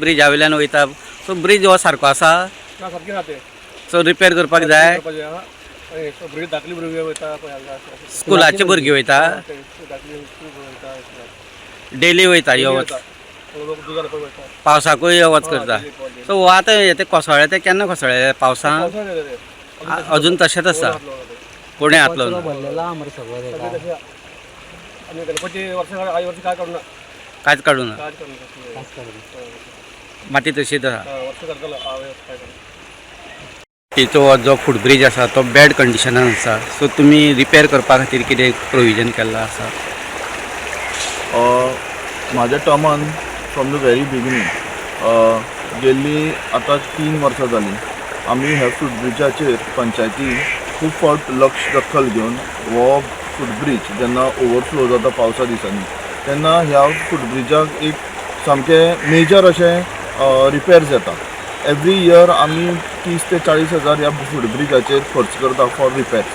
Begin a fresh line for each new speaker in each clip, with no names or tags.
Brezza वयल्यान वयता so bridge हो सारको आसा
ना सारकें ना तें
सो रिपेर करपाक जाय
भुरगीं धाकली भुरगीं वयता
स्कुलाचे भुरगीं वयता डेली वयता यो वच पावसाकूय यो वच करता सो हो आतां ते कोसळ्ळे ते केन्ना कोसळ्ळे पावसान अजून तशेंच आसा कोणें हात लावना कांयच काडूना माती तशीच आसा तिचो जो फुटब्रीज आसा तो बॅड कंडिशनान आसा सो तुमी रिपेर करपा खातीर कितें प्रोविजन केल्लो आसा
म्हाज्या टर्मान फ्रॉम द वेरी बिगिनींग गेल्ली आतां 3 वर्सां जालीं आमी ह्या फुटब्रिजाचेर पंचायती खूब फावट लक्ष दखल घेवन हो फुटब्रीज जेन्ना ओवरफ्लो जाता पावसा दिसांनी तेन्ना ह्या फुटब्रिजाक एक सामकें मेजर अशें रिपेर्स येता एवरी इयर आमी 30 ते 40 हजार ह्या फुटब्रिजाचेर खर्च करता फॉर रिपेर्स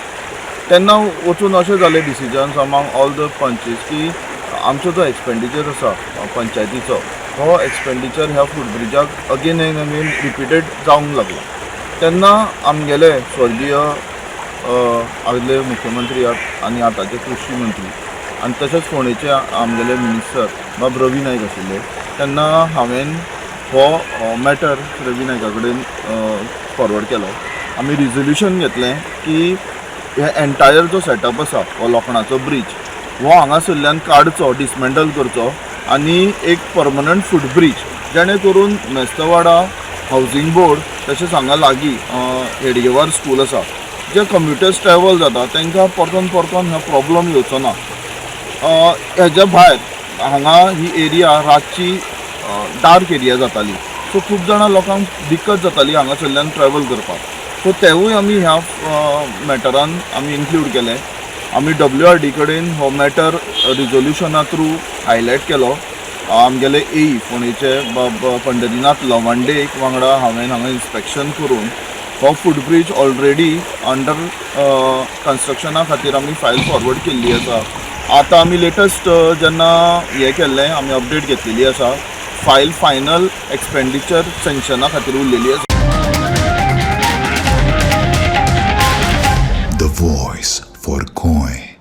तेन्ना वचून अशें जालें डिसिजन्स अमांग ऑल द पंचीस की आमचो जो एक्सपेंडिचर आसा पंचायतीचो हो एक्सपेंडिचर ह्या फुटब्रिजाक अगेन एंड अगेन रिपिटेड जावंक लागला तेन्ना आमगेले स्वर्गीय आदले मुख्यमंत्री आनी आतांचे कृषी मंत्री आनी तशेंच फोंडेचे आमगेले मिनिस्टर बाब रवी नायक आशिल्ले तेन्ना हांवें हो मॅटर रवी नायका कडेन फॉरवर्ड केलो आमी रिजोल्युशन घेतलें की हे एंटायर जो सेटअप आसा हो लोखणाचो ब्रीज हो हांगासरल्यान काडचो डिसमेंटल करचो आनी एक परमनंट फुटब्रीज जेणे करून मेस्तवाडा हावजींग बोर्ड तशेंच हांगा लागीं हेडगेवार स्कूल आसा जे कम्युटर्स ट्रॅवल जाता तांकां परतून ह्यो प्रॉब्लम येवचो ना हेज्या भायर हांगा ही एरिया रातची डार्क एरिया जाताली सो खूब जाणां लोकांक दिक्कत जाताली हांगासरल्यान ट्रॅवल करपाक सो तेवूय आमी ह्या मॅटरान आमी इन्क्लूड केलें आमी WRD कडेन हो मॅटर रिजोल्युशना थ्रू हायलायट केलो आमगेले एई फोंडेचे पंढरीनाथ लवांडेक वांगडा हांवें हांगा इन्स्पेक्शन करून हो फुटब्रीज ऑलरेडी अंडर कन्स्ट्रक्शना खातीर आमी फायल फॉरवर्ड केल्ली आसा आतां आमी लेटस्ट जेन्ना हें केल्लें आमी अपडेट घेतलेली आसा फायल फायनल एक्सपेंडिचर सँक्शना खातीर उरलेली आसा
The voice for Coin.